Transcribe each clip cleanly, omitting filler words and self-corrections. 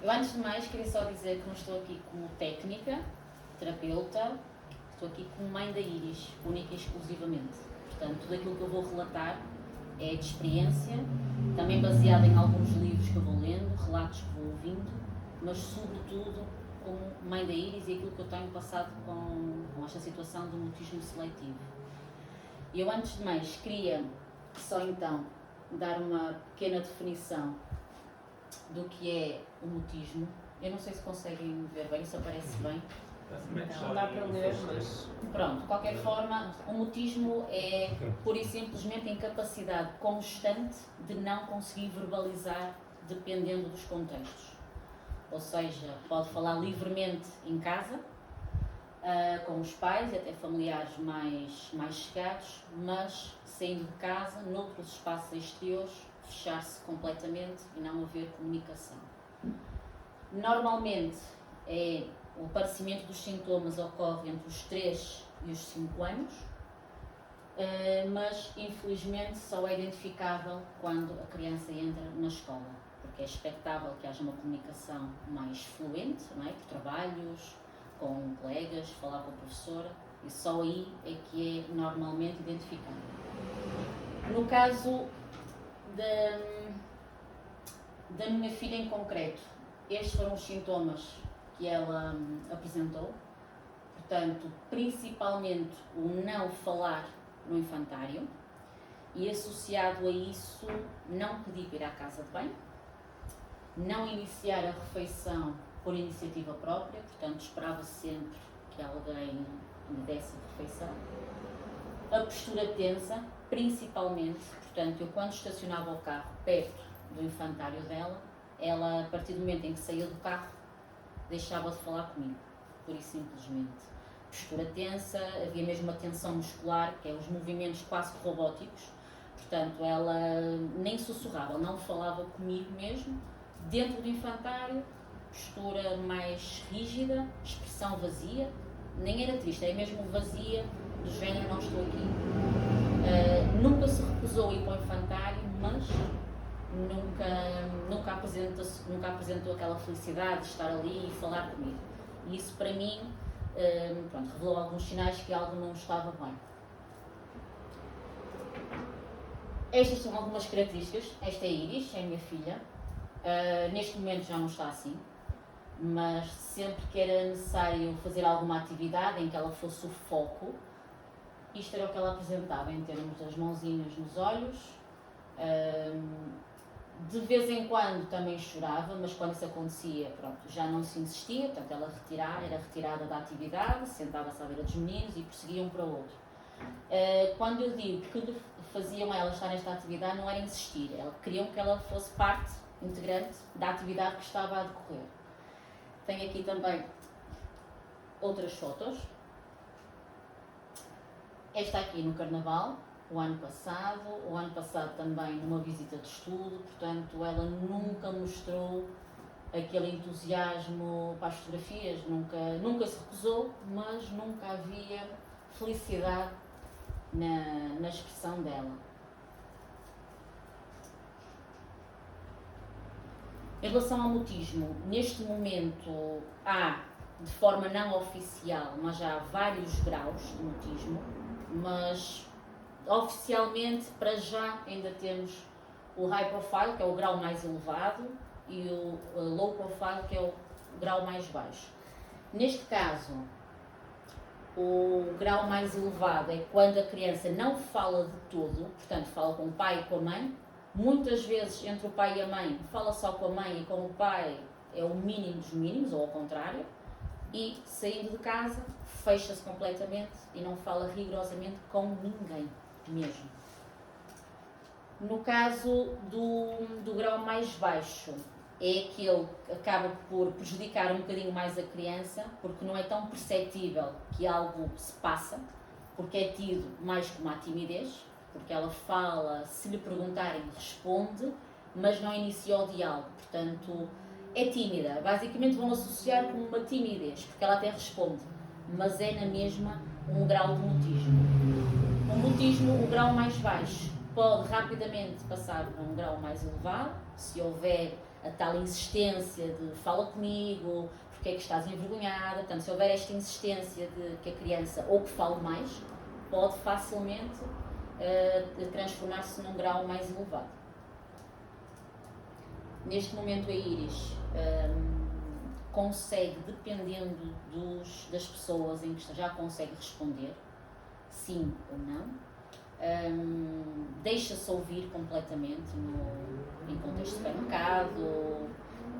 Eu, antes de mais, queria só dizer que não estou aqui como técnica, terapeuta, estou aqui como mãe da Iris, única e exclusivamente. Portanto, tudo aquilo que eu vou relatar é de experiência, também baseado em alguns livros que eu vou lendo, relatos que vou ouvindo, mas sobretudo como mãe da Iris e aquilo que eu tenho passado com esta situação do mutismo seletivo. E eu, antes de mais, queria só então dar uma pequena definição do que é o mutismo. Eu não sei se conseguem ver bem, se aparece bem. Não dá para ler, mas... Pronto, de qualquer forma, o mutismo é pura e simplesmente a incapacidade constante de não conseguir verbalizar dependendo dos contextos. Ou seja, pode falar livremente em casa, com os pais e até familiares mais chegados, mas saindo de casa, noutros espaços exteriores, fechar-se completamente e não haver comunicação. Normalmente, o aparecimento dos sintomas ocorre entre os 3 e os 5 anos, mas infelizmente só é identificável quando a criança entra na escola, porque é expectável que haja uma comunicação mais fluente, não é? Por trabalhos, com colegas, falar com a professora, e só aí é que é normalmente identificado. No caso da minha filha em concreto, estes foram os sintomas que ela apresentou. Portanto, principalmente o não falar no infantário e, associado a isso, não pedir para ir à casa de banho, não iniciar a refeição por iniciativa própria, portanto esperava sempre que alguém lhe desse a refeição. A postura tensa, principalmente, portanto, eu quando estacionava o carro perto do infantário dela, ela, a partir do momento em que saía do carro, deixava de falar comigo, pura e simplesmente. Postura tensa, havia mesmo uma tensão muscular, que é os movimentos quase robóticos, portanto, ela nem sussurrava, não falava comigo mesmo, dentro do infantário, postura mais rígida, expressão vazia, nem era triste, é mesmo vazia, do género não estou aqui. Nunca se recusou a ir para o infantário, mas nunca apresentou aquela felicidade de estar ali e falar comigo. E isso para mim revelou alguns sinais que algo não estava bem. Estas são algumas características. Esta é a Iris, é a minha filha. Neste momento já não está assim, mas sempre que era necessário fazer alguma atividade em que ela fosse o foco, isto era o que ela apresentava em termos das mãozinhas nos olhos. De vez em quando também chorava, mas quando isso acontecia, pronto, já não se insistia, portanto ela era retirada da atividade, sentava-se à beira dos meninos e prosseguia um para o outro. Quando eu digo que lhe faziam ela estar nesta atividade, não era insistir, queriam que ela fosse parte integrante da atividade que estava a decorrer. Tenho aqui também outras fotos. Esta aqui no Carnaval, o ano passado também numa visita de estudo, portanto ela nunca mostrou aquele entusiasmo para as fotografias, nunca se recusou, mas nunca havia felicidade na expressão dela. Em relação ao mutismo, neste momento há, de forma não oficial, mas já há vários graus de mutismo, mas oficialmente, para já, ainda temos o high profile, que é o grau mais elevado, e o low profile, que é o grau mais baixo. Neste caso, o grau mais elevado é quando a criança não fala de todo, portanto, fala com o pai e com a mãe. Muitas vezes, entre o pai e a mãe, fala só com a mãe e com o pai é o mínimo dos mínimos, ou ao contrário. E, saindo de casa, fecha-se completamente e não fala rigorosamente com ninguém mesmo. No caso do grau mais baixo, é aquele que acaba por prejudicar um bocadinho mais a criança, porque não é tão perceptível que algo se passa, porque é tido mais como a timidez, porque ela fala, se lhe perguntarem, responde, mas não inicia o diálogo, portanto é tímida. Basicamente vão associar com uma timidez, porque ela até responde, mas é na mesma um grau de mutismo. O mutismo, o grau mais baixo, pode rapidamente passar para um grau mais elevado, se houver a tal insistência de fala comigo, porque é que estás envergonhada. Portanto, se houver esta insistência de que a criança ou que fale mais, pode facilmente transformar-se num grau mais elevado. Neste momento a Iris consegue, dependendo das pessoas em que já consegue responder, sim ou não. Deixa-se ouvir completamente em contexto de supermercado.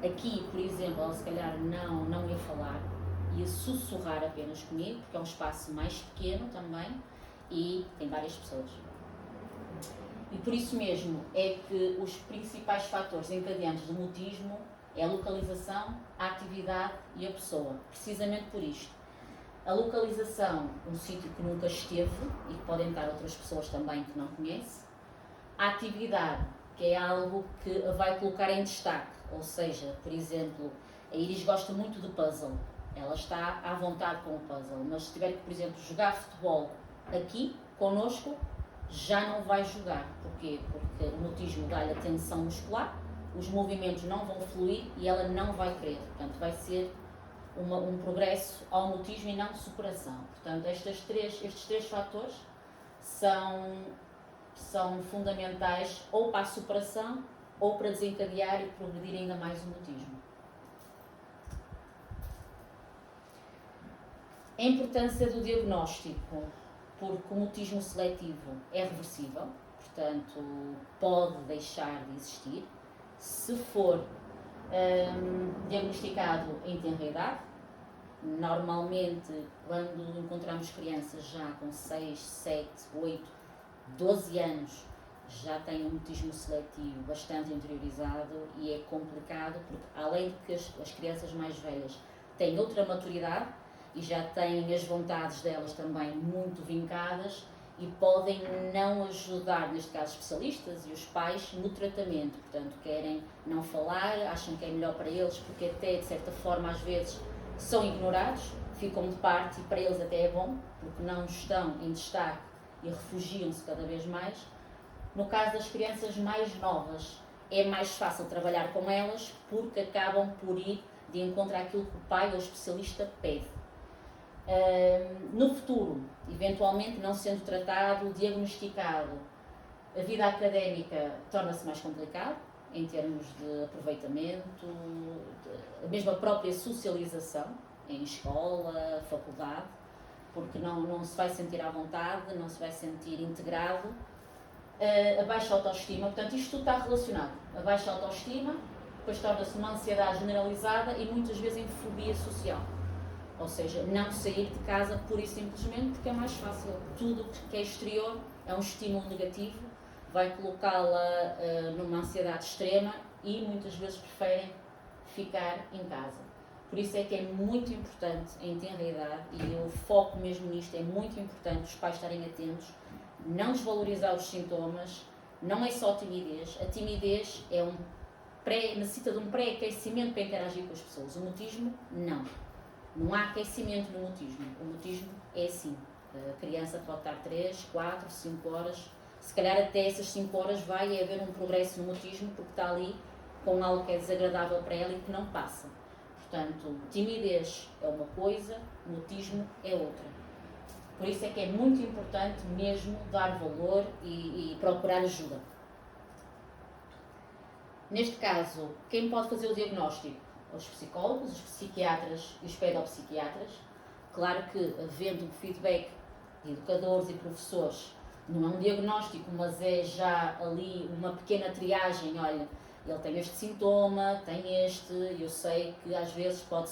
Aqui, por exemplo, ela se calhar não ia falar, ia sussurrar apenas comigo, porque é um espaço mais pequeno também e tem várias pessoas. E por isso mesmo é que os principais fatores encadeantes do mutismo é a localização, a atividade e a pessoa. Precisamente por isto. A localização, um sítio que nunca esteve e que podem estar outras pessoas também que não conhece. A atividade, que é algo que a vai colocar em destaque. Ou seja, por exemplo, a Iris gosta muito de puzzle. Ela está à vontade com o puzzle. Mas se tiver que, por exemplo, jogar futebol aqui, connosco, já não vai jogar. Porquê? Porque o mutismo dá-lhe a tensão muscular, os movimentos não vão fluir e ela não vai querer. Portanto, vai ser um progresso ao mutismo e não superação. Portanto, estes três fatores são fundamentais ou para a superação ou para desencadear e progredir ainda mais o mutismo. A importância do diagnóstico, porque o mutismo seletivo é reversível, portanto, pode deixar de existir. Se for diagnosticado em tenra idade, normalmente quando encontramos crianças já com 6, 7, 8, 12 anos, já têm um mutismo seletivo bastante interiorizado e é complicado porque, além de que as crianças mais velhas têm outra maturidade e já têm as vontades delas também muito vincadas e podem não ajudar, neste caso especialistas e os pais, no tratamento. Portanto, querem não falar, acham que é melhor para eles porque até, de certa forma, às vezes são ignorados, ficam de parte e para eles até é bom, porque não estão em destaque e refugiam-se cada vez mais. No caso das crianças mais novas, é mais fácil trabalhar com elas porque acabam por ir de encontro àquilo que o pai ou o especialista pede. No futuro, eventualmente não sendo tratado, diagnosticado, a vida académica torna-se mais complicada em termos de aproveitamento, a mesma própria socialização em escola, faculdade, porque não se vai sentir à vontade, não se vai sentir integrado. A baixa autoestima, portanto isto tudo está relacionado. A baixa autoestima depois torna-se uma ansiedade generalizada e muitas vezes em fobia social. Ou seja, não sair de casa pura e simplesmente porque é mais fácil. Tudo que é exterior é um estímulo negativo, vai colocá-la numa ansiedade extrema e muitas vezes preferem ficar em casa. Por isso é que é muito importante em tenra idade, e eu foco mesmo nisto, é muito importante os pais estarem atentos, não desvalorizar os sintomas, não é só timidez. A timidez necessita de um pré-aquecimento para interagir com as pessoas. O mutismo, não. Não há aquecimento no mutismo. O mutismo é assim. A criança pode estar 3, 4, 5 horas. Se calhar até essas 5 horas vai haver um progresso no mutismo porque está ali com algo que é desagradável para ela e que não passa. Portanto, timidez é uma coisa, mutismo é outra. Por isso é que é muito importante mesmo dar valor e procurar ajuda. Neste caso, quem pode fazer o diagnóstico? Os psicólogos, os psiquiatras e os pedopsiquiatras. Claro que, havendo um feedback de educadores e professores, não é um diagnóstico, mas é já ali uma pequena triagem. Olha, ele tem este sintoma, tem este, eu sei que às vezes pode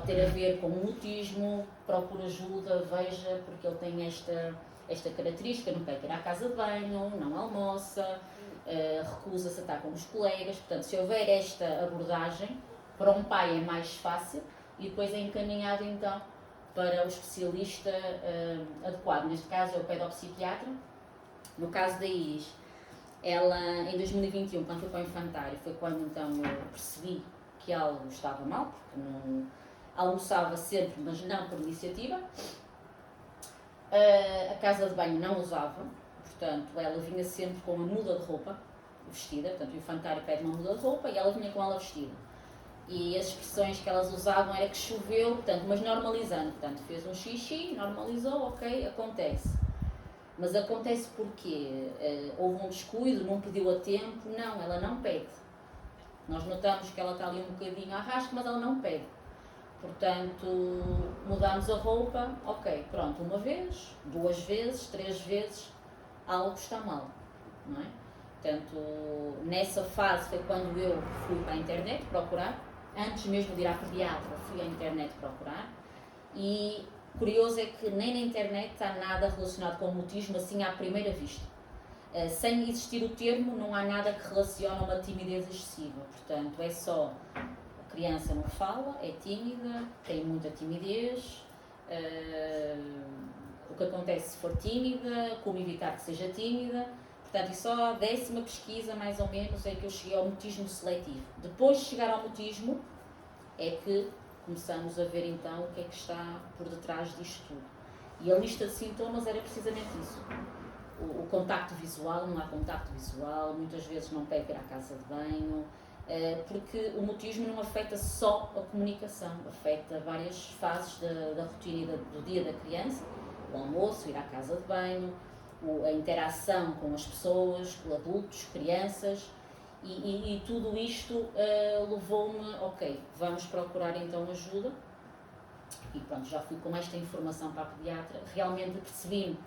ter a ver com o mutismo, procura ajuda, veja, porque ele tem esta característica, não quer ir à casa de banho, não almoça, recusa-se a estar com os colegas. Portanto, se houver esta abordagem, para um pai é mais fácil e depois é encaminhado então para o especialista adequado. Neste caso é o pedopsiquiatra. No caso da Iris, ela em 2021, quando foi para o infantário, foi quando então eu percebi que algo estava mal, porque não almoçava sempre, mas não por iniciativa. A casa de banho não usava, portanto ela vinha sempre com uma muda de roupa, vestida, portanto o infantário pede uma muda de roupa e ela vinha com ela vestida. E as expressões que elas usavam era que choveu, portanto, mas normalizando, portanto, fez um xixi, normalizou, ok, acontece. Mas acontece porque houve um descuido, não pediu a tempo, não, ela não pede. Nós notamos que ela está ali um bocadinho à rasca, mas ela não pede. Portanto, mudamos a roupa, ok, pronto, uma vez, 2 vezes, 3 vezes, algo está mal, não é? Portanto, nessa fase foi quando eu fui para a internet procurar, antes mesmo de ir à pediatra, fui à internet procurar, e curioso é que nem na internet está nada relacionado com o mutismo assim à primeira vista. Sem existir o termo, não há nada que relacione uma timidez excessiva, portanto, é só a criança não fala, é tímida, tem muita timidez, o que acontece se for tímida, como evitar que seja tímida. Portanto, e só a 10ª pesquisa, mais ou menos, é que eu cheguei ao mutismo seletivo. Depois de chegar ao mutismo, é que começamos a ver então o que é que está por detrás disto tudo. E a lista de sintomas era precisamente isso. O contacto visual, não há contacto visual, muitas vezes não pede ir à casa de banho, porque o mutismo não afeta só a comunicação, afeta várias fases da rotina do dia da criança, o almoço, ir à casa de banho, a interação com as pessoas, com adultos, crianças, e tudo isto levou-me, ok, vamos procurar então ajuda. E pronto, já fui com esta informação para a pediatra, realmente percebi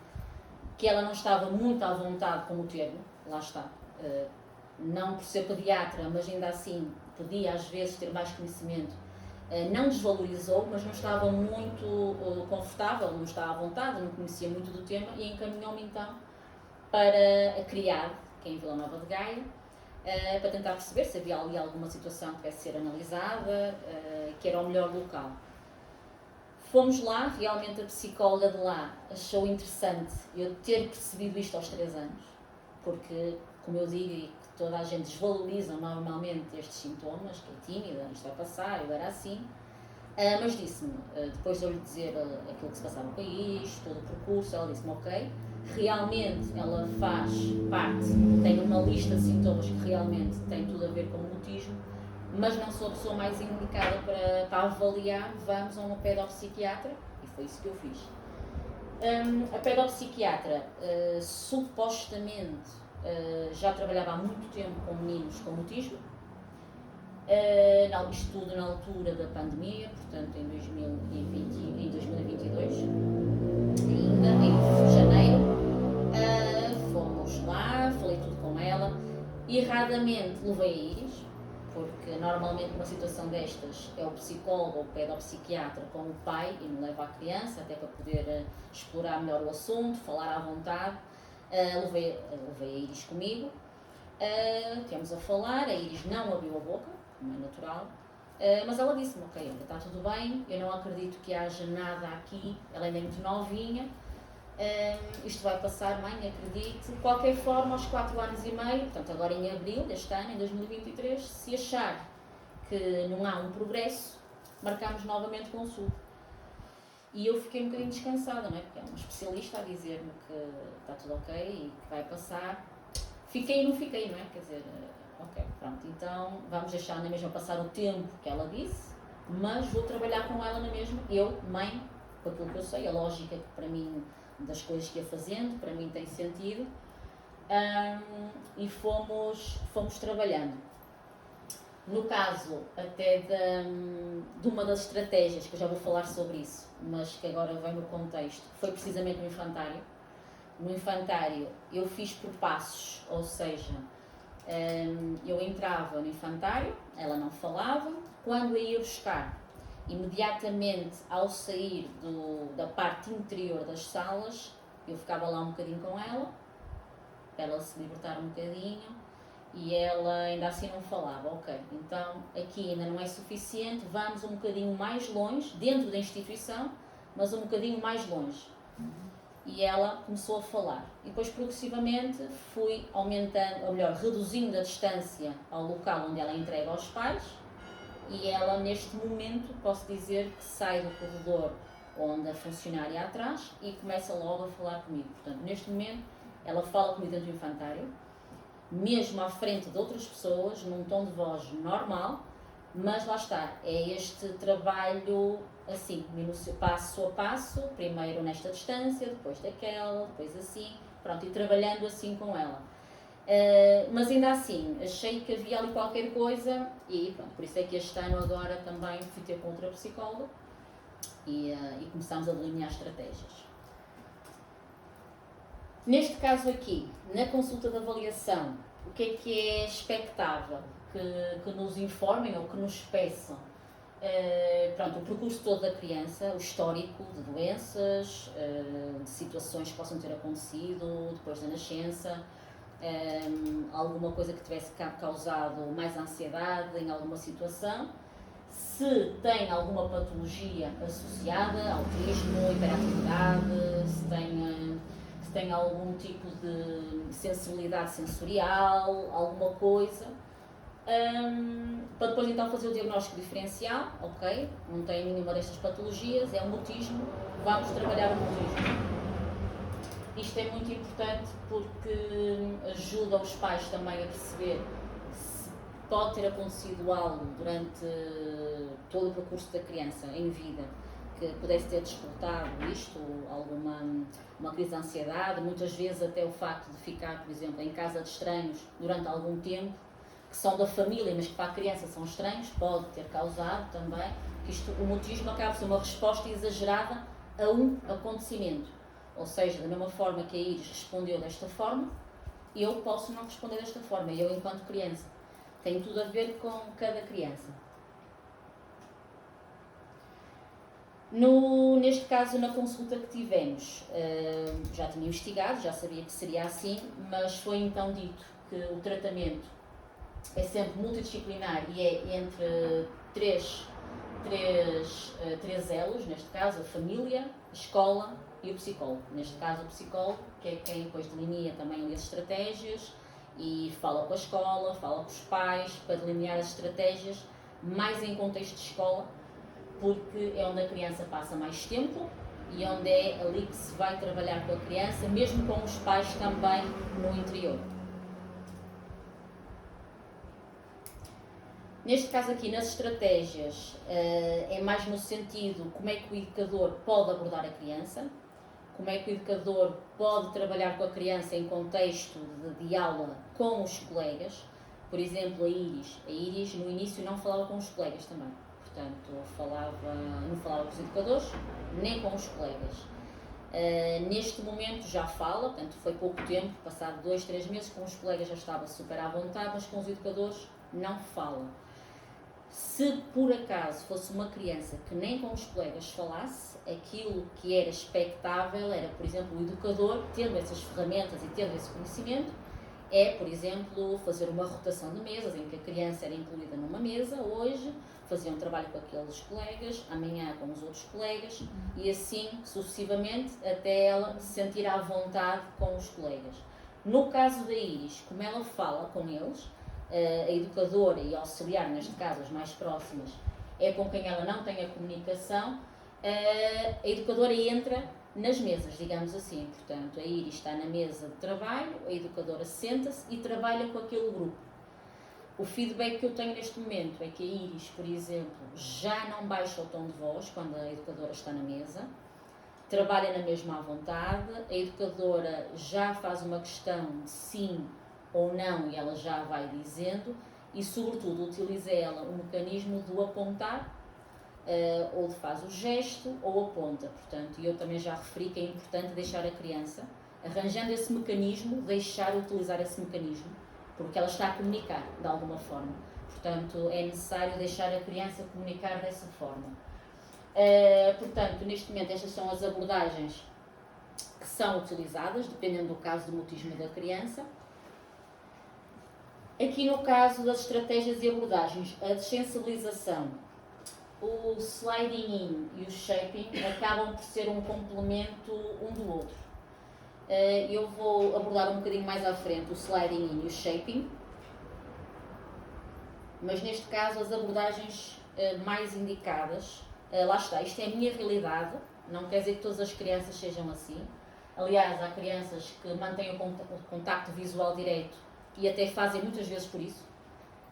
que ela não estava muito à vontade com o termo, lá está, não por ser pediatra, mas ainda assim podia às vezes ter mais conhecimento, não desvalorizou, mas não estava muito confortável, não estava à vontade, não conhecia muito do tema e encaminhou-me então para a CRIAD, que é em Vila Nova de Gaia, para tentar perceber se havia ali alguma situação que deve ser analisada, que era o melhor local. Fomos lá, realmente a psicóloga de lá achou interessante eu ter percebido isto aos 3 anos, porque, como eu digo, e que toda a gente desvaloriza normalmente estes sintomas, que é tímida, isto vai passar, eu era assim, mas disse-me, depois de eu lhe dizer aquilo que se passava no país, todo o percurso, ela disse-me, ok, realmente ela faz parte, tem uma lista de sintomas que realmente tem tudo a ver com o mutismo, mas não sou a pessoa mais indicada para avaliar, vamos a uma pedopsiquiatra, e foi isso que eu fiz. A pedopsiquiatra, supostamente, já trabalhava há muito tempo com meninos com mutismo, isto tudo na altura da pandemia, portanto em 2022, ainda em janeiro, fomos lá, falei tudo com ela, erradamente levei a Iris, porque normalmente numa situação destas é o psicólogo ou o pedopsiquiatra com o pai e não leva a criança, até para poder explorar melhor o assunto, falar à vontade. Levei a Iris comigo, estivemos a falar, a Iris não abriu a boca, como é natural, mas ela disse-me, ok, está tudo bem, eu não acredito que haja nada aqui, ela ainda é muito novinha, isto vai passar, mãe, acredite. De qualquer forma, aos 4 anos e meio, portanto agora em abril deste ano, em 2023, se achar que não há um progresso, marcamos novamente consulta. E eu fiquei um bocadinho descansada, não é? Porque é uma especialista a dizer-me que está tudo ok e que vai passar. Fiquei e não fiquei, não é? Quer dizer, ok, pronto, então vamos deixar na mesma passar o tempo que ela disse, mas vou trabalhar com ela na mesma, eu, mãe, com aquilo que eu sei, a lógica que para mim das coisas que ia fazendo, para mim tem sentido, e fomos trabalhando. No caso até de uma das estratégias, que eu já vou falar sobre isso, mas que agora vem no contexto, foi precisamente no infantário. No infantário eu fiz por passos, ou seja, eu entrava no infantário, ela não falava, quando a ia buscar, imediatamente ao sair da parte interior das salas, eu ficava lá um bocadinho com ela, para ela se libertar um bocadinho, e ela ainda assim não falava, ok, então aqui ainda não é suficiente, vamos um bocadinho mais longe, dentro da instituição, mas um bocadinho mais longe. E ela começou a falar, e depois progressivamente fui aumentando, ou melhor, reduzindo a distância ao local onde ela entrega aos pais, e ela neste momento posso dizer que sai do corredor onde a funcionária atrás e começa logo a falar comigo. Portanto, neste momento ela fala comigo dentro do infantário, mesmo à frente de outras pessoas, num tom de voz normal, mas lá está, é este trabalho assim, passo a passo, primeiro nesta distância, depois daquela, depois assim, pronto, e trabalhando assim com ela. Mas ainda assim, achei que havia ali qualquer coisa e pronto, por isso é que este ano agora também fui ter com outra psicóloga e começámos a delinear estratégias. Neste caso aqui, na consulta de avaliação, o que é expectável? Que nos informem ou que nos peçam pronto, o percurso todo da criança, o histórico de doenças, de situações que possam ter acontecido depois da nascença, alguma coisa que tivesse causado mais ansiedade em alguma situação, se tem alguma patologia associada, autismo, hiperatividade, se tem algum tipo de sensibilidade sensorial, alguma coisa, para depois então fazer o diagnóstico diferencial, ok, não tem nenhuma destas patologias, é um mutismo, vamos trabalhar o mutismo. Isto é muito importante porque ajuda os pais também a perceber se pode ter acontecido algo durante todo o percurso da criança em vida que pudesse ter despertado isto, uma crise de ansiedade, muitas vezes até o facto de ficar, por exemplo, em casa de estranhos durante algum tempo, que são da família, mas que para a criança são estranhos, pode ter causado também, que o mutismo acaba por ser uma resposta exagerada a um acontecimento. Ou seja, da mesma forma que a Iris respondeu desta forma, eu posso não responder desta forma, eu enquanto criança. Tem tudo a ver com cada criança. Neste caso, na consulta que tivemos, já tinha investigado, já sabia que seria assim, mas foi então dito que o tratamento é sempre multidisciplinar e é entre três elos, neste caso a família, a escola e o psicólogo. Neste caso o psicólogo, que é quem depois delinea também as estratégias e fala com a escola, fala com os pais, para delinear as estratégias, mais em contexto de escola, porque é onde a criança passa mais tempo e onde é ali que se vai trabalhar com a criança, mesmo com os pais também no interior. Neste caso aqui, nas estratégias, é mais no sentido como é que o educador pode abordar a criança, como é que o educador pode trabalhar com a criança em contexto de aula com os colegas. Por exemplo, a Iris no início não falava com os colegas também, portanto não falava com os educadores nem com os colegas. Neste momento já fala, portanto foi pouco tempo, passado 2, 3 meses, com os colegas já estava super à vontade, mas com os educadores não fala. Se por acaso fosse uma criança que nem com os colegas falasse, aquilo que era expectável era, por exemplo, o educador, tendo essas ferramentas e tendo esse conhecimento, por exemplo, fazer uma rotação de mesas, em que a criança era incluída numa mesa hoje, fazia um trabalho com aqueles colegas, amanhã com os outros colegas, e assim sucessivamente, até ela se sentir à vontade com os colegas. No caso da Iris, como ela fala com eles, a educadora e auxiliar, neste caso as mais próximas, é com quem ela não tem a comunicação, a educadora entra nas mesas, digamos assim. Portanto, a Iris está na mesa de trabalho, a educadora senta-se e trabalha com aquele grupo. O feedback que eu tenho neste momento é que a Iris, por exemplo, já não baixa o tom de voz quando a educadora está na mesa, trabalha na mesma à vontade, a educadora já faz uma questão de sim ou não e ela já vai dizendo, e sobretudo utiliza ela o mecanismo do apontar, ou faz o gesto ou aponta. Portanto, eu também já referi que é importante deixar a criança, arranjando esse mecanismo, utilizar esse mecanismo, porque ela está a comunicar de alguma forma. Portanto, é necessário deixar a criança comunicar dessa forma. Portanto, neste momento estas são as abordagens que são utilizadas, dependendo do caso do mutismo da criança. Aqui no caso das estratégias e abordagens, a desensibilização, o sliding in e o shaping acabam por ser um complemento um do outro. Eu vou abordar um bocadinho mais à frente o sliding in e o shaping, mas neste caso as abordagens mais indicadas, lá está, isto é a minha realidade, não quer dizer que todas as crianças sejam assim. Aliás, há crianças que mantêm o contacto visual direto e até fazem muitas vezes por isso.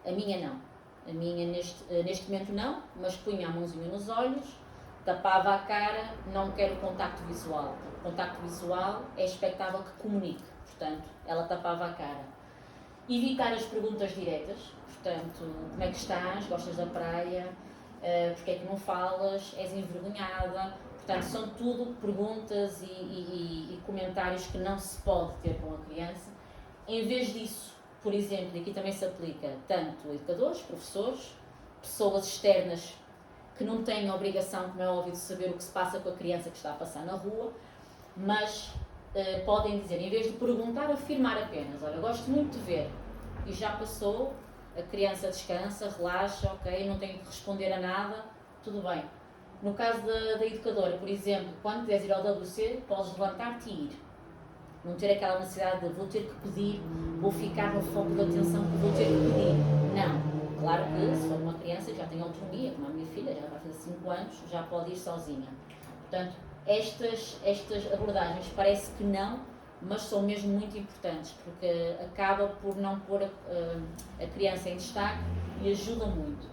A minha não. A minha neste momento não, mas punha a mãozinha nos olhos, tapava a cara, não quero contacto visual. O contacto visual é expectável que comunique, portanto, ela tapava a cara. Evitar as perguntas diretas, portanto, como é que estás, gostas da praia, porque é que não falas, és envergonhada, portanto, são tudo perguntas e comentários que não se pode ter com a criança. Em vez disso, por exemplo, e aqui também se aplica tanto educadores, professores, pessoas externas que não têm a obrigação, como é óbvio, de saber o que se passa com a criança que está a passar na rua, mas podem dizer, em vez de perguntar, afirmar apenas, olha, gosto muito de ver, e já passou, a criança descansa, relaxa, ok, não tem que responder a nada, tudo bem. No caso da educadora, por exemplo, quando quiseres ir ao WC, podes levantar-te e ir. Não ter aquela necessidade de vou ter que pedir, vou ficar no foco da atenção que vou ter que pedir. Não. Claro que se for uma criança que já tem autonomia, como a minha filha, já vai fazer 5 anos, já pode ir sozinha. Portanto, estas abordagens parece que não, mas são mesmo muito importantes, porque acaba por não pôr a criança em destaque e ajuda muito.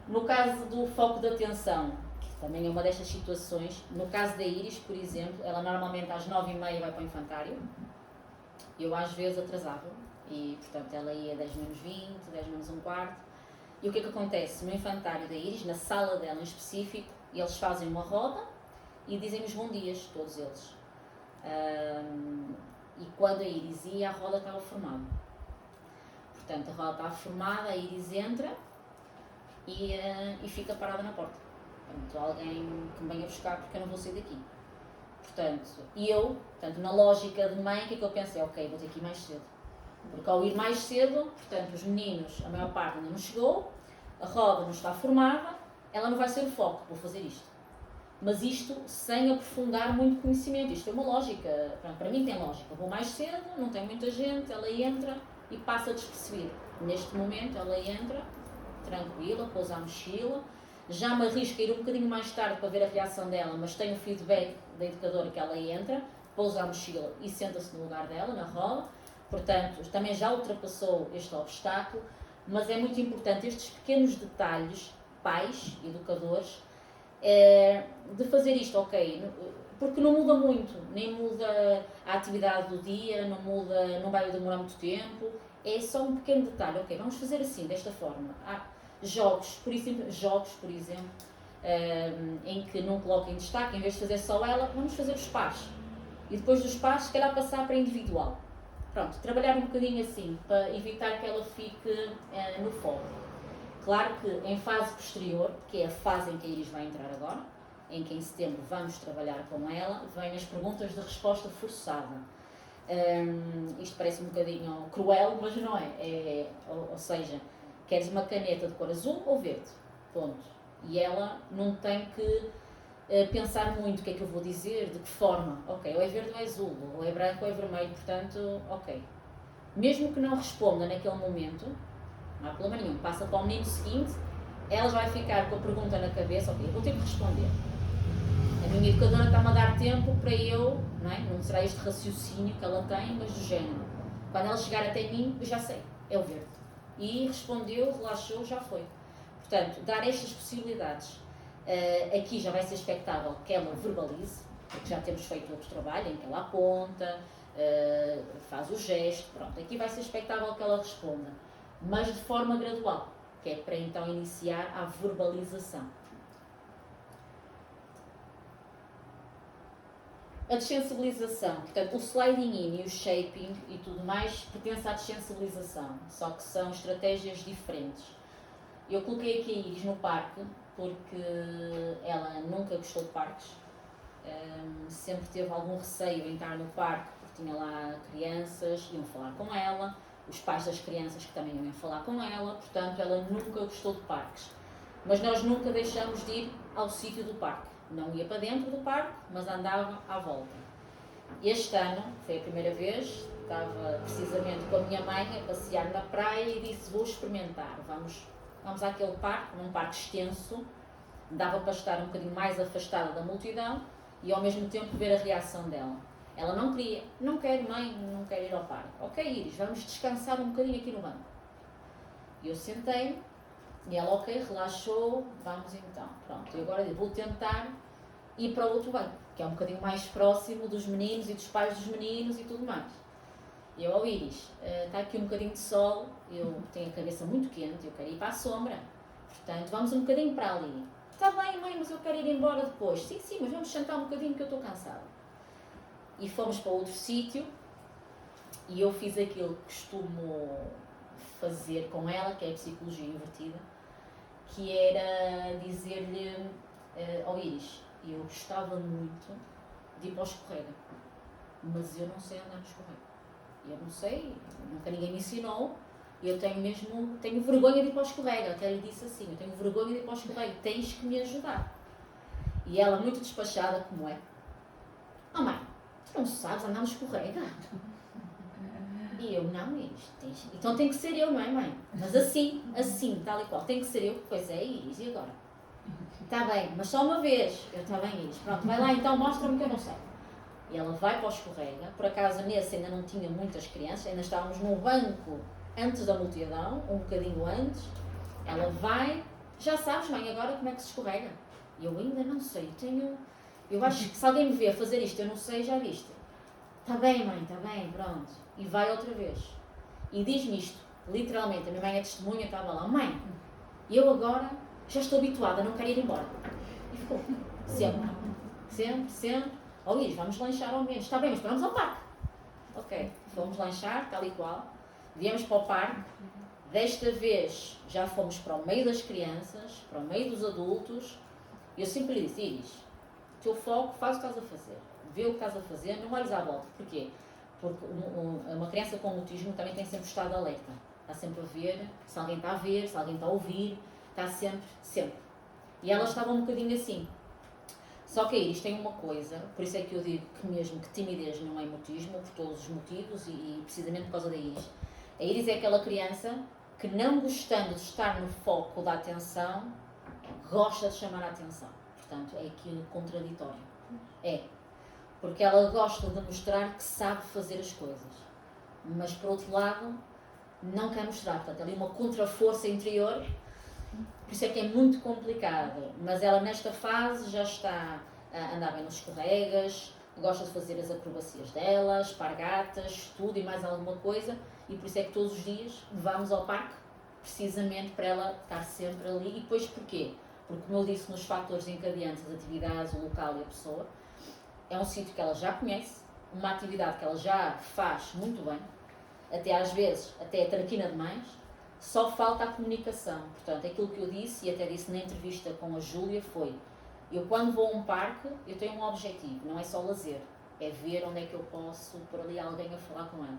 No caso do foco de atenção, também é uma destas situações. No caso da Iris, por exemplo, ela normalmente às 9h30 vai para o infantário. Eu às vezes atrasava e, portanto, ela ia 10 menos 20, 10 menos um quarto. E o que é que acontece? No infantário da Iris, na sala dela em específico, eles fazem uma roda e dizem os bons dias, todos eles. E quando a Iris ia, a roda estava formada. Portanto, a roda estava formada, a Iris entra e fica parada na porta. Portanto, alguém que me venha buscar porque eu não vou sair daqui. Portanto, na lógica de mãe, o que é que eu pensei? Ok, vou ter que ir mais cedo. Porque ao ir mais cedo, portanto, os meninos, a maior parte ainda não chegou, a roda não está formada, ela não vai ser o foco, vou fazer isto. Mas isto sem aprofundar muito conhecimento. Isto é uma lógica, para mim tem lógica. Vou mais cedo, não tem muita gente, ela entra e passa despercebida. Neste momento ela entra, tranquila, pousa a mochila. Já me arrisco a ir um bocadinho mais tarde para ver a reação dela, mas tenho o feedback da educadora que ela entra, pousa a mochila e senta-se no lugar dela, na roda. Portanto, também já ultrapassou este obstáculo, mas é muito importante estes pequenos detalhes, pais, educadores, de fazer isto, ok, porque não muda muito, nem muda a atividade do dia, não vai demorar muito tempo, é só um pequeno detalhe, ok, vamos fazer assim, desta forma. Jogos, por exemplo, em que não coloquem destaque, em vez de fazer só ela, vamos fazer os pares. E depois dos pares, se calhar passar para individual. Pronto, trabalhar um bocadinho assim, para evitar que ela fique no foco. Claro que em fase posterior, que é a fase em que a Iris vai entrar agora, em que em setembro vamos trabalhar com ela, vêm as perguntas de resposta forçada. Isto parece um bocadinho cruel, mas não é. Ou seja, queres uma caneta de cor azul ou verde? Ponto. E ela não tem que pensar muito o que é que eu vou dizer, de que forma. Ok, ou é verde ou é azul, ou é branco ou é vermelho, portanto, ok. Mesmo que não responda naquele momento, não há problema nenhum, passa para o menino seguinte, ela vai ficar com a pergunta na cabeça, ok, eu vou ter que responder. A minha educadora está-me a dar tempo para eu, não será este raciocínio que ela tem, mas do género. Quando ela chegar até mim, eu já sei, é o verde. E respondeu, relaxou, já foi. Portanto, dar estas possibilidades. Aqui já vai ser expectável que ela verbalize, porque já temos feito outro trabalho em que ela aponta, faz o gesto, pronto. Aqui vai ser expectável que ela responda, mas de forma gradual, que é para então iniciar a verbalização. A dessensibilização, portanto, o sliding in e o shaping e tudo mais pertence à dessensibilização, só que são estratégias diferentes. Eu coloquei aqui a Iris no parque porque ela nunca gostou de parques, sempre teve algum receio em estar no parque porque tinha lá crianças, iam falar com ela, os pais das crianças que também iam falar com ela, portanto ela nunca gostou de parques. Mas nós nunca deixamos de ir ao sítio do parque. Não ia para dentro do parque, mas andava à volta. Este ano, foi a primeira vez, estava precisamente com a minha mãe a passear na praia e disse, vou experimentar, vamos àquele parque, num parque extenso, dava para estar um bocadinho mais afastada da multidão e ao mesmo tempo ver a reação dela. Ela não queria, não quero mãe, não quero ir ao parque. Ok, Iris, vamos descansar um bocadinho aqui no banco. E eu sentei-me, e ela, ok, relaxou, vamos então. Pronto, e agora eu vou tentar ir para o outro banco, que é um bocadinho mais próximo dos meninos e dos pais dos meninos e tudo mais. E eu, Iris, está aqui um bocadinho de sol, eu tenho a cabeça muito quente, eu quero ir para a sombra. Portanto, vamos um bocadinho para ali. Está bem, mãe, mas eu quero ir embora depois. Sim, sim, mas vamos sentar um bocadinho que eu estou cansada. E fomos para outro sítio e eu fiz aquilo que costumo fazer com ela, que é a psicologia invertida, que era dizer-lhe, Iris, eu gostava muito de ir para o escorrega, mas eu não sei andar no escorrega. Eu não sei, nunca ninguém me ensinou. Eu tenho vergonha de ir para o escorrega. Até lhe disse assim, eu tenho vergonha de ir para o escorrega, tens que me ajudar. E ela, muito despachada como é, mãe, tu não sabes andar no escorrega? E eu, não, Iris, então tem que ser eu, não é, mãe? Mas assim, tal e qual, tem que ser eu. Pois é, Iris, e agora? Está bem, mas só uma vez. Eu, está bem, Iris, pronto, vai lá então, mostra-me que eu não sei. E ela vai para o escorrega, por acaso nesse ainda não tinha muitas crianças, ainda estávamos no banco antes da multidão, um bocadinho antes. Ela vai, já sabes, mãe, agora como é que se escorrega? E eu ainda não sei, eu acho que se alguém me vê a fazer isto, eu não sei, já viste? Está bem, mãe, está bem, pronto. E vai outra vez. E diz-me isto, literalmente, a minha mãe é testemunha, estava lá, mãe, eu agora já estou habituada, não quero ir embora. E ficou, sempre. Iris, vamos lanchar ao menos. Está bem, mas vamos ao parque. Ok, fomos lanchar, tal e qual. Viemos para o parque. Desta vez já fomos para o meio das crianças, para o meio dos adultos. E eu sempre lhe disse, Iris, o teu foco, faz o que estás a fazer. Vê o que estás a fazer, não olhes à volta. Porquê? Porque uma criança com autismo também tem sempre estado alerta. Está sempre a ver se alguém está a ver, se alguém está a ouvir. Está sempre. E ela estava um bocadinho assim. Só que a Iris tem uma coisa, por isso é que eu digo que mesmo que timidez não é mutismo, por todos os motivos e precisamente por causa da Iris. A Iris é aquela criança que, não gostando de estar no foco da atenção, gosta de chamar a atenção. Portanto, é aquilo contraditório. É. Porque ela gosta de mostrar que sabe fazer as coisas. Mas, por outro lado, não quer mostrar. Portanto, ali uma contra-força interior. Por isso é que é muito complicado, mas ela nesta fase já está a andar bem nos escorregas, gosta de fazer as acrobacias dela, espargatas, tudo e mais alguma coisa, e por isso é que todos os dias vamos ao parque, precisamente para ela estar sempre ali. E depois porquê? Porque, como eu disse, nos fatores encadeantes, as atividades, o local e a pessoa, é um sítio que ela já conhece, uma atividade que ela já faz muito bem, até às vezes até é traquina demais. Só falta a comunicação. Portanto, aquilo que eu disse, e até disse na entrevista com a Júlia, foi: eu quando vou a um parque, eu tenho um objetivo, não é só lazer, é ver onde é que eu posso pôr ali alguém a falar com ela.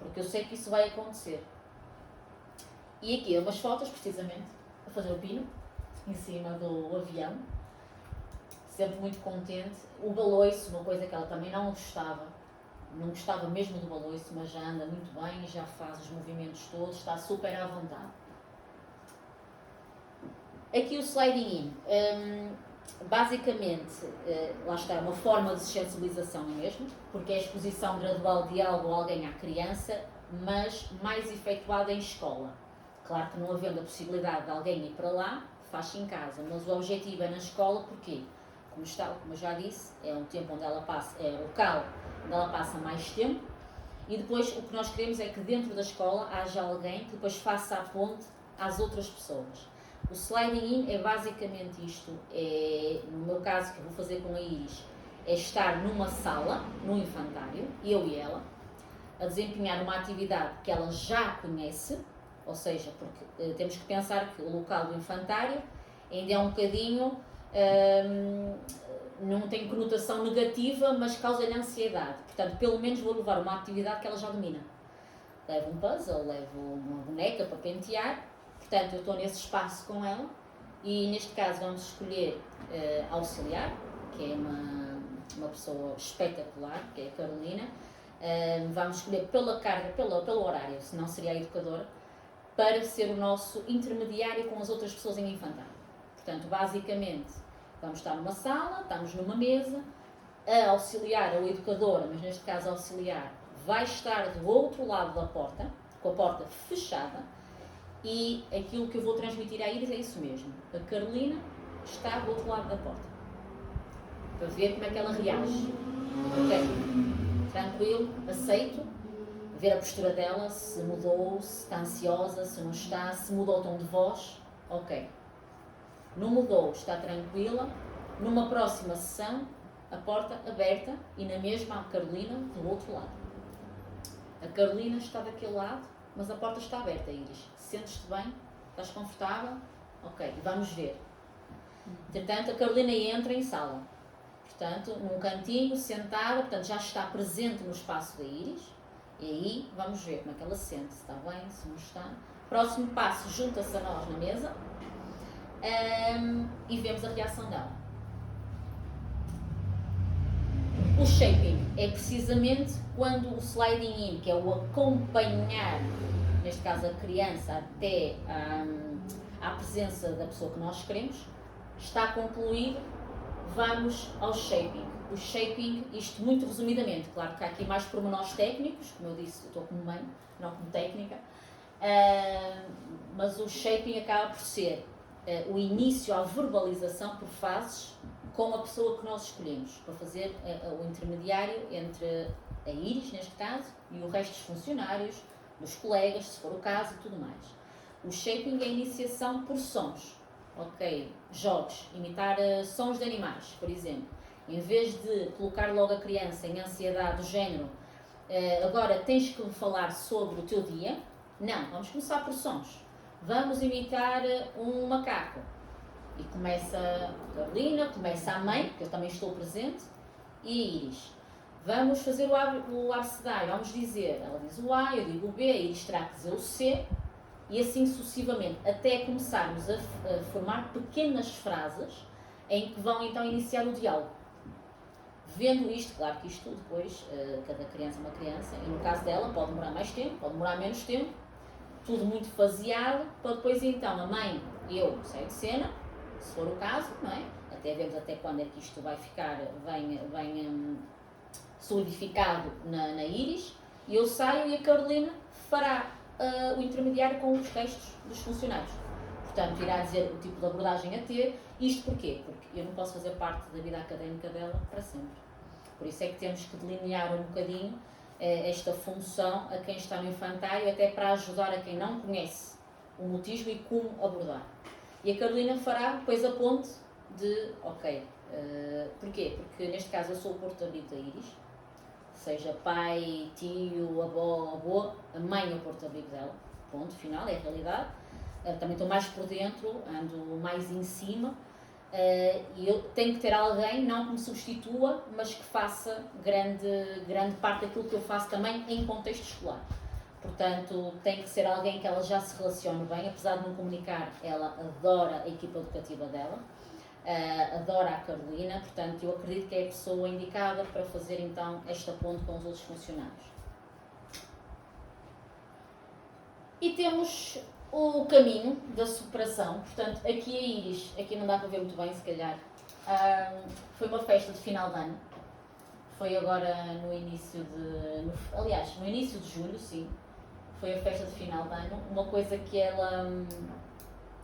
Porque eu sei que isso vai acontecer. E aqui, umas fotos, precisamente, a fazer o pino, em cima do avião, sempre muito contente. O baloiço, uma coisa que ela também não gostava mesmo do baloiço, mas já anda muito bem, já faz os movimentos todos, está super à vontade. Aqui o sliding in, basicamente, lá está, uma forma de sensibilização mesmo, porque é a exposição gradual de algo ou alguém à criança, mas mais efetuada em escola. Claro que não havendo a possibilidade de alguém ir para lá, faz-se em casa, mas o objetivo é na escola. Porquê? Como eu já disse, é um tempo onde ela passa, é o local onde ela passa mais tempo, e depois o que nós queremos é que dentro da escola haja alguém que depois faça a ponte às outras pessoas. O sliding in é basicamente isto, no meu caso, que eu vou fazer com a Iris, é estar numa sala, num infantário, eu e ela, a desempenhar uma atividade que ela já conhece, ou seja, porque temos que pensar que o local do infantário ainda é um bocadinho... não tem conotação negativa, mas causa-lhe ansiedade. Portanto, pelo menos vou levar uma atividade que ela já domina. Levo um puzzle, levo uma boneca para pentear. Portanto, eu estou nesse espaço com ela e, neste caso, vamos escolher auxiliar, que é uma pessoa espetacular, que é a Carolina. Vamos escolher pela carga, pelo horário, senão seria a educadora, para ser o nosso intermediário com as outras pessoas em infantário. Portanto, basicamente, vamos estar numa sala, estamos numa mesa, a auxiliar, ou a educadora, mas neste caso a auxiliar, vai estar do outro lado da porta, com a porta fechada, e aquilo que eu vou transmitir à Iris é isso mesmo. A Carolina está do outro lado da porta, para ver como é que ela reage. Ok, tranquilo, aceito, ver a postura dela, se mudou, se está ansiosa, se não está, se mudou o tom de voz. Ok, não mudou, está tranquila. Numa próxima sessão, a porta aberta e na mesma a Carolina do outro lado. A Carolina está daquele lado, mas a porta está aberta, Iris. Sentes-te bem? Estás confortável? Ok, vamos ver. Entretanto, a Carolina entra em sala. Portanto, num cantinho, sentada, portanto, já está presente no espaço da Iris. E aí, vamos ver como é que ela se sente. Se está bem, se não está. Próximo passo, junta-se a nós na mesa. E vemos a reação dela. O shaping é precisamente quando o sliding in, que é o acompanhar, neste caso a criança, até à presença da pessoa que nós queremos, está concluído, vamos ao shaping. O shaping, isto muito resumidamente, claro que há aqui mais pormenores técnicos, como eu disse, eu estou como mãe, não como técnica, mas o shaping acaba por ser o início à verbalização por fases com a pessoa que nós escolhemos, para fazer o intermediário entre a Iris, neste caso, e o resto dos funcionários, dos colegas, se for o caso, e tudo mais. O shaping é a iniciação por sons. Ok, jogos, imitar sons de animais, por exemplo. Em vez de colocar logo a criança em ansiedade do género, agora tens que falar sobre o teu dia, não, vamos começar por sons. Vamos imitar um macaco. E começa a Carolina, começa a mãe, que eu também estou presente, e a Iris. Vamos fazer o abecedário, vamos dizer, ela diz o A, eu digo o B, a Iris terá que dizer o C, e assim sucessivamente, até começarmos a formar pequenas frases em que vão então iniciar o diálogo. Vendo isto, claro que isto depois, cada criança é uma criança, e no caso dela pode demorar mais tempo, pode demorar menos tempo, tudo muito faseado, para depois então a mãe, eu saio de cena, se for o caso, não é? Até vemos até quando é que isto vai ficar bem solidificado na Iris, e eu saio e a Carolina fará o intermediário com os textos dos funcionários. Portanto, irá dizer o tipo de abordagem a ter. Isto porquê? Porque eu não posso fazer parte da vida académica dela para sempre. Por isso é que temos que delinear um bocadinho esta função a quem está no infantário, até para ajudar a quem não conhece o mutismo e como abordar. E a Carolina fará depois a ponte de, ok, porquê? Porque neste caso eu sou o porto-abrigo da Iris, seja pai, tio, avó, a mãe é o porto-abrigo dela, ponto final, é a realidade. Também estou mais por dentro, ando mais em cima, e eu tenho que ter alguém, não que me substitua, mas que faça grande parte daquilo que eu faço também em contexto escolar. Portanto, tem que ser alguém que ela já se relacione bem, apesar de não comunicar, ela adora a equipa educativa dela, adora a Carolina, portanto eu acredito que é a pessoa indicada para fazer então esta ponte com os outros funcionários. E temos o caminho da superação, portanto aqui a Iris, aqui não dá para ver muito bem se calhar, foi uma festa de final de ano, foi agora no início de julho, sim, foi a festa de final de ano, uma coisa que ela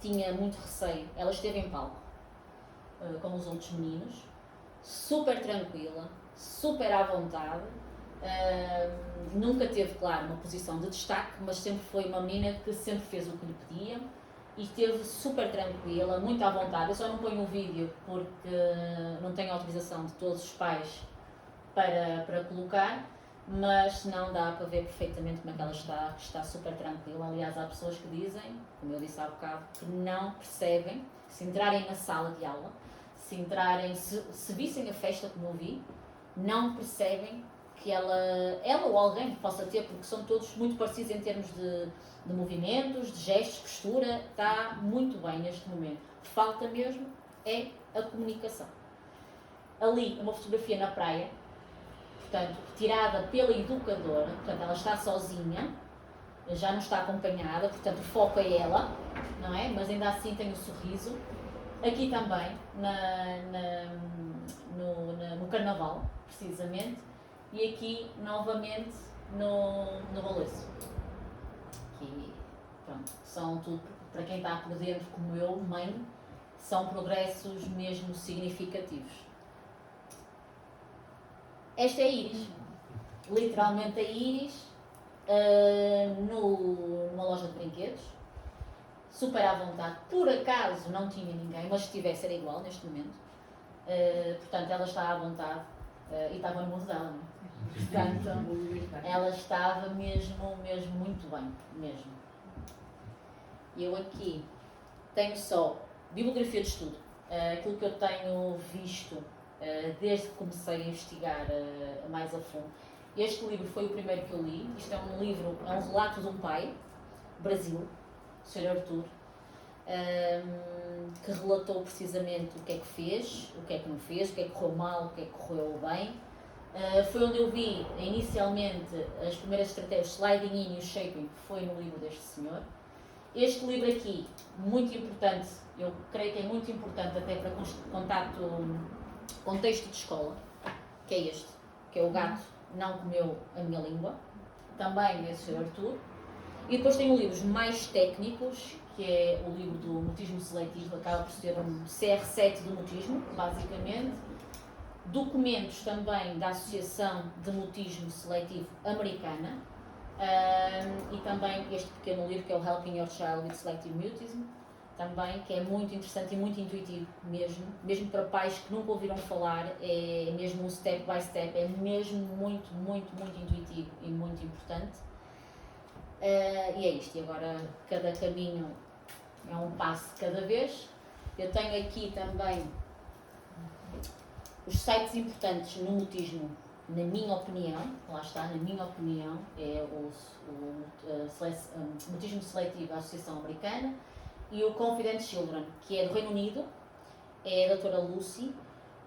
tinha muito receio, ela esteve em palco com os outros meninos, super tranquila, super à vontade, nunca teve, claro, uma posição de destaque, mas sempre foi uma menina que sempre fez o que lhe pediam e esteve super tranquila, muito à vontade. Eu só não ponho o vídeo porque não tenho autorização de todos os pais para colocar, mas não dá para ver perfeitamente como é que ela está super tranquila. Aliás, há pessoas que dizem, como eu disse há bocado, que não percebem, se entrarem na sala de aula, se vissem a festa como eu vi, não percebem que ela ou alguém que possa ter, porque são todos muito parecidos em termos de movimentos, de gestos, postura, está muito bem neste momento. Falta mesmo é a comunicação. Ali, uma fotografia na praia, portanto, tirada pela educadora, portanto, ela está sozinha, já não está acompanhada, portanto, o foco é ela, não é? Mas ainda assim tem o sorriso. Aqui também, no Carnaval, precisamente, e aqui novamente no baleço. Que, pronto, são tudo, para quem está por dentro como eu, mãe, são progressos mesmo significativos. Esta é a íris, literalmente a íris, numa loja de brinquedos, super à vontade. Por acaso não tinha ninguém, mas se tivesse era igual neste momento. Portanto, ela está à vontade e estava no mundo dela, não é? Portanto, ela estava mesmo muito bem, mesmo. Eu aqui tenho só bibliografia de estudo, aquilo que eu tenho visto desde que comecei a investigar mais a fundo. Este livro foi o primeiro que eu li. Isto é um livro, é um relato de um pai, Brasil, o Sr. Artur, que relatou precisamente o que é que fez, o que é que não fez, o que é que correu mal, o que é que correu bem. Foi onde eu vi inicialmente as primeiras estratégias, Sliding In e o Shaping, foi no livro deste senhor. Este livro aqui, muito importante, eu creio que é muito importante até para contexto de escola, que é este, que é O Gato Não Comeu a Minha Língua, também desse Sr. Artur. E depois tenho livros mais técnicos, que é o livro do mutismo seletivo, acaba por ser um CR7 do mutismo, basicamente. Documentos também da Associação de Mutismo Seletivo Americana, e também este pequeno livro que é o Helping Your Child with Selective Mutism, também, que é muito interessante e muito intuitivo mesmo para pais que nunca ouviram falar, é mesmo um step by step, é mesmo muito intuitivo e muito importante. E é isto, e agora cada caminho é um passo de cada vez. Eu tenho aqui também os sites importantes no mutismo, na minha opinião, lá está, na minha opinião, é o Mutismo Seletivo da Associação Americana e o Confident Children, que é do Reino Unido, é a doutora Lucy.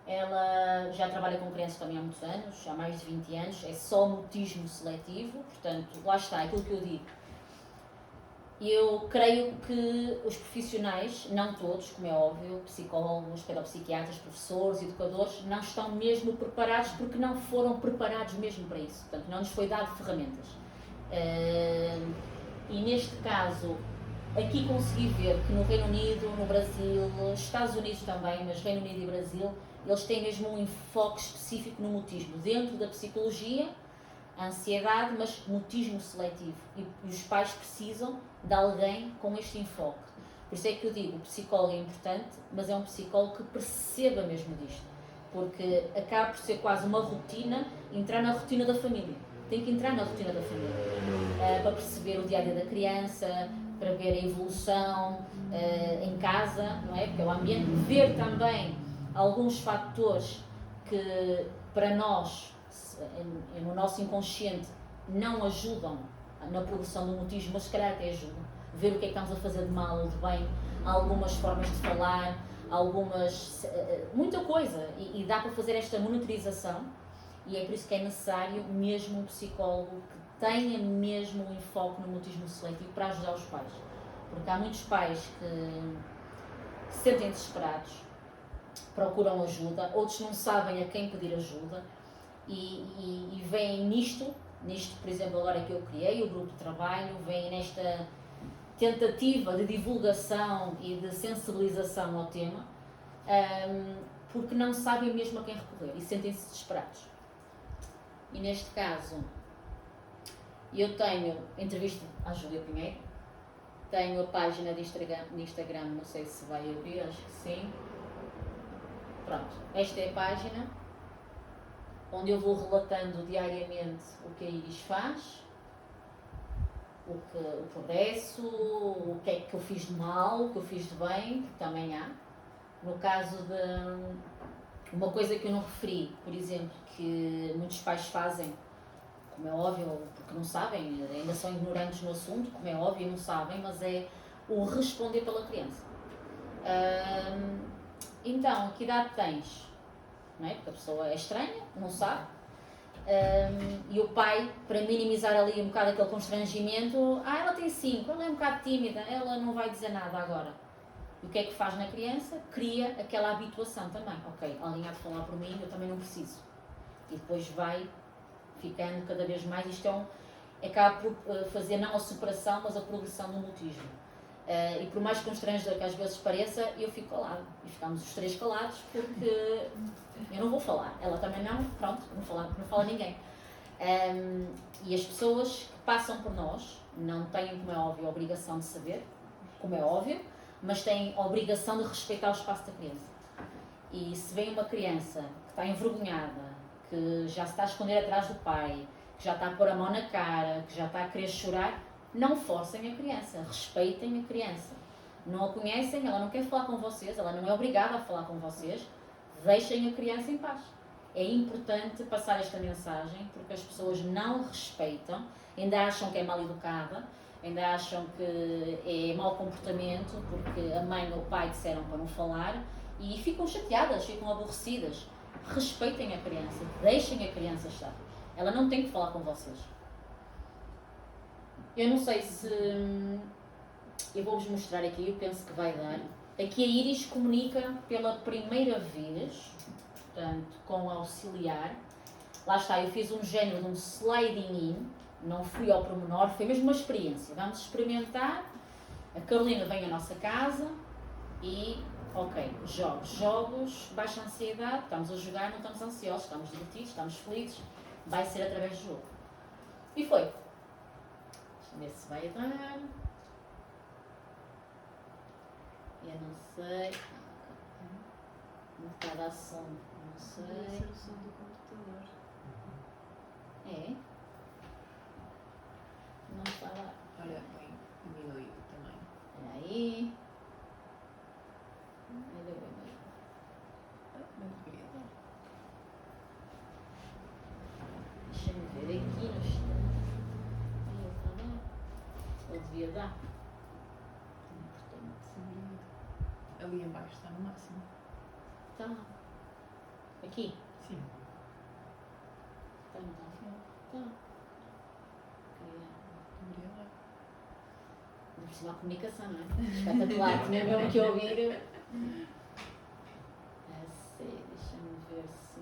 Ela já trabalha com crianças também há muitos anos, há mais de 20 anos, é só mutismo seletivo, portanto, lá está, aquilo que eu digo. Eu creio que os profissionais, não todos, como é óbvio, psicólogos, pedopsiquiatras, professores, educadores, não estão mesmo preparados porque não foram preparados mesmo para isso. Portanto, não nos foi dado ferramentas. E neste caso, aqui consegui ver que no Reino Unido, no Brasil, Estados Unidos também, mas Reino Unido e Brasil, eles têm mesmo um enfoque específico no mutismo, dentro da psicologia, a ansiedade, mas mutismo seletivo. E os pais precisam de alguém com este enfoque. Por isso é que eu digo, o psicólogo é importante, mas é um psicólogo que perceba mesmo disto. Porque acaba por ser quase uma rotina, entrar na rotina da família. Tem que entrar na rotina da família. Para perceber o dia-a-dia da criança, para ver a evolução em casa, não é? Porque é o ambiente. Ver também alguns fatores que para nós, no nosso inconsciente, não ajudam na progressão do mutismo, mas se calhar até ajudam. Ver o que é que estamos a fazer de mal ou de bem, algumas formas de falar, muita coisa. E dá para fazer esta monitorização, e é por isso que é necessário mesmo um psicólogo que tenha mesmo um enfoque no mutismo seletivo para ajudar os pais. Porque há muitos pais que se sentem desesperados, procuram ajuda, outros não sabem a quem pedir ajuda e veem nisto, por exemplo, agora que eu criei o grupo de trabalho, veem nesta tentativa de divulgação e de sensibilização ao tema, porque não sabem mesmo a quem recorrer e sentem-se desesperados. E neste caso, eu tenho entrevista à Júlia Pinheiro, tenho a página de Instagram, não sei se vai abrir, acho que sim. Pronto, esta é a página onde eu vou relatando diariamente o que a Íris faz, o progresso, o que é que eu fiz de mal, o que eu fiz de bem, porque também há. No caso de uma coisa que eu não referi, por exemplo, que muitos pais fazem, como é óbvio, porque não sabem, ainda são ignorantes no assunto, como é óbvio, não sabem, mas é o responder pela criança. Então, que idade tens? Não é? Porque a pessoa é estranha, não sabe. E o pai, para minimizar ali um bocado aquele constrangimento, ela tem 5, ela é um bocado tímida, ela não vai dizer nada agora. E o que é que faz na criança? Cria aquela habituação também. Ok, alguém há de falar por mim, eu também não preciso. E depois vai ficando cada vez mais. Isto acaba por fazer não a superação, mas a progressão do mutismo. E por mais constrangedor que às vezes pareça, eu fico calado. E ficamos os três calados porque eu não vou falar. Ela também não, pronto, não fala ninguém. E as pessoas que passam por nós não têm, como é óbvio, a obrigação de saber, como é óbvio, mas têm a obrigação de respeitar o espaço da criança. E se vem uma criança que está envergonhada, que já se está a esconder atrás do pai, que já está a pôr a mão na cara, que já está a querer chorar, não forcem a criança, respeitem a criança. Não a conhecem, ela não quer falar com vocês, ela não é obrigada a falar com vocês, deixem a criança em paz. É importante passar esta mensagem porque as pessoas não respeitam, ainda acham que é mal educada, ainda acham que é mau comportamento porque a mãe ou o pai disseram para não falar e ficam chateadas, ficam aborrecidas. Respeitem a criança, deixem a criança estar. Ela não tem que falar com vocês. Eu não sei se... Eu vou-vos mostrar aqui, eu penso que vai dar. Aqui a Iris comunica pela primeira vez, portanto, com o auxiliar. Lá está, eu fiz um género de um sliding in, não fui ao pormenor, foi mesmo uma experiência. Vamos experimentar. A Carolina vem à nossa casa e, ok, jogos, baixa ansiedade, estamos a jogar, não estamos ansiosos, estamos divertidos, estamos felizes, vai ser através do jogo. E foi. Deixa-me ver se vai dar. Eu não sei. Não está a dar som, não sei. Deve ser o som do computador. É? Não está a dar. Olha, bem, diminuído também. Olha aí. Não deveria dar. Deixa-me ver aqui no instante. Aí ele está a dar. Ele devia dar. Importante. Ali em baixo está no máximo. Está. Aqui. Sim. Está, não está? Está. Deveria dar. Não precisa de comunicação, não é? Espetacular, tinha mesmo que ouvir. Sei, deixa-me ver se.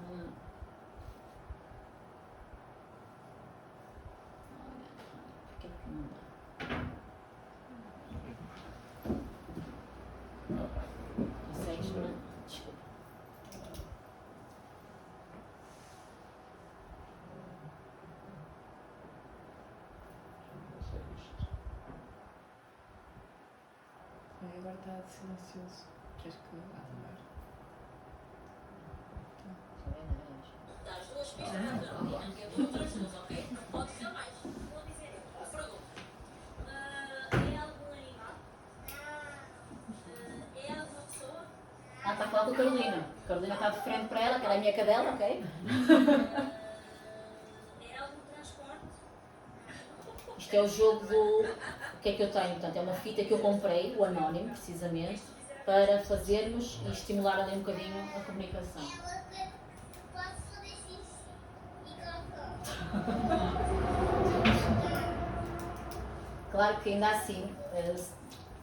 Olha, porquê que não dá? Consegues-me? Desculpa. Ai, agora está silencioso. Queres que vá mudar? Das duas pistas, não é duas, mas ok. Pode ser mais. Vou dizer eu. Pergunta. É algum animal? É alguma pessoa? Ela está a falar com a Carolina. A Carolina está de frente para ela, que ela é a minha cadela, ok? É algum transporte? Isto é o jogo do... O que é que eu tenho? Portanto, é uma fita que eu comprei, o Anónimo, precisamente, para fazermos e estimular ali um bocadinho a comunicação. Posso fazer xixi e cocô. Claro que ainda assim,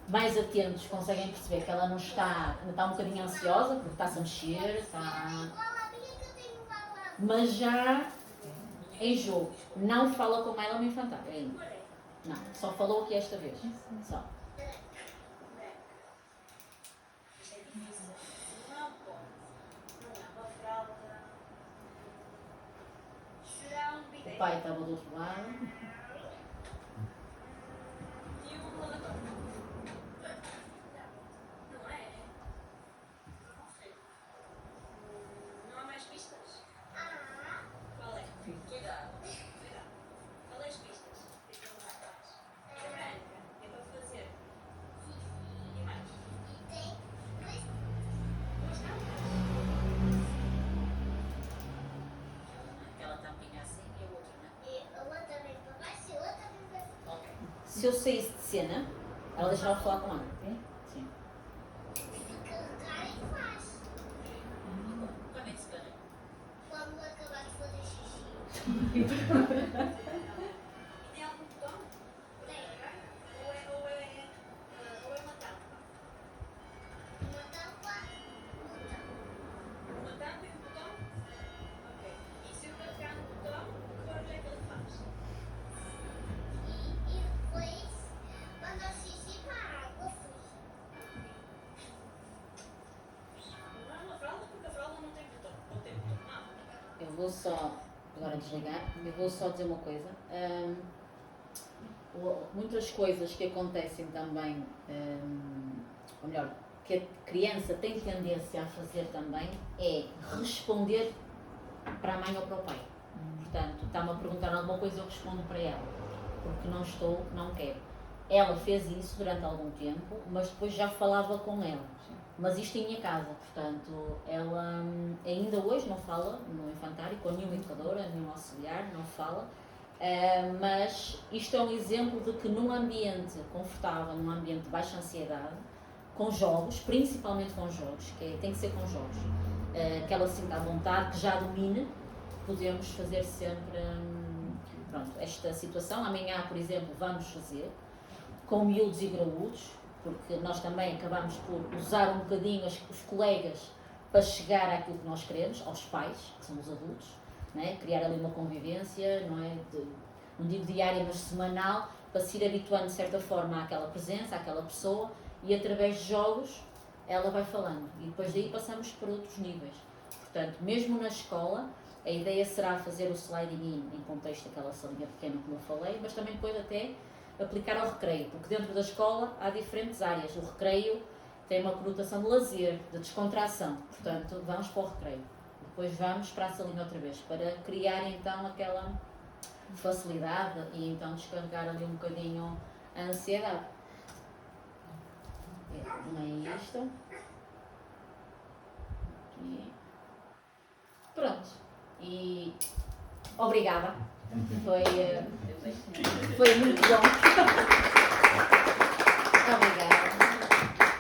mais atentos conseguem perceber que ela não está, ainda está um bocadinho ansiosa, porque está-se a mexer, está... Igual a minha que eu tenho falado. Mas já em jogo, não fala como ela no infantário ainda. Não, só falou aqui esta vez. Só. O pai estava do outro lado. Não é? Não há mais pistas? Qual é? Cuidado. Qual é as pistas? É branca. É para fazer. E mais? Tem duas Aquela tampinha assim e a outra, né? e a outra vem para baixo e a outra vem para cima. Ok. Se eu saísse de cena, ela deixava falar com ela. Sim. Se carregarem, faz. Quando é que se carrega? Quando acabar de fazer xixi. E tem algum botão? Tem. Ou é uma tampa? Uma tampa, botão. Uma tampa e um botão? Ok. E se eu vou só agora desligar, eu vou só dizer uma coisa. Muitas coisas que acontecem também, ou melhor, que a criança tem tendência a fazer também, é responder para a mãe ou para o pai. Portanto, está-me a perguntar alguma coisa, eu respondo para ela, porque não estou, não quero. Ela fez isso durante algum tempo, mas depois já falava com ela. Mas isto em minha casa, portanto, ela ainda hoje não fala no infantário, com nenhuma educadora, nenhum auxiliar, não fala. Mas isto é um exemplo de que num ambiente confortável, num ambiente de baixa ansiedade, com jogos, principalmente com jogos, tem que ser com jogos, que ela se sinta à vontade, que já domine, podemos fazer sempre pronto, esta situação. Amanhã, por exemplo, vamos fazer com miúdos e graúdos, porque nós também acabamos por usar um bocadinho os colegas para chegar àquilo que nós queremos, aos pais, que são os adultos, né? Criar ali uma convivência, não é? Não digo diária, mas semanal, para se ir habituando de certa forma àquela presença, àquela pessoa, e através de jogos ela vai falando. E depois daí passamos para outros níveis. Portanto, mesmo na escola, a ideia será fazer o sliding in contexto daquela salinha pequena, como eu falei, mas também depois até aplicar ao recreio, porque dentro da escola há diferentes áreas. O recreio tem uma conotação de lazer, de descontração, portanto vamos para o recreio. Depois vamos para a salinha outra vez, para criar então aquela facilidade e então descarregar ali um bocadinho a ansiedade. Não é isto. Aqui. Pronto. E obrigada. Foi muito bom.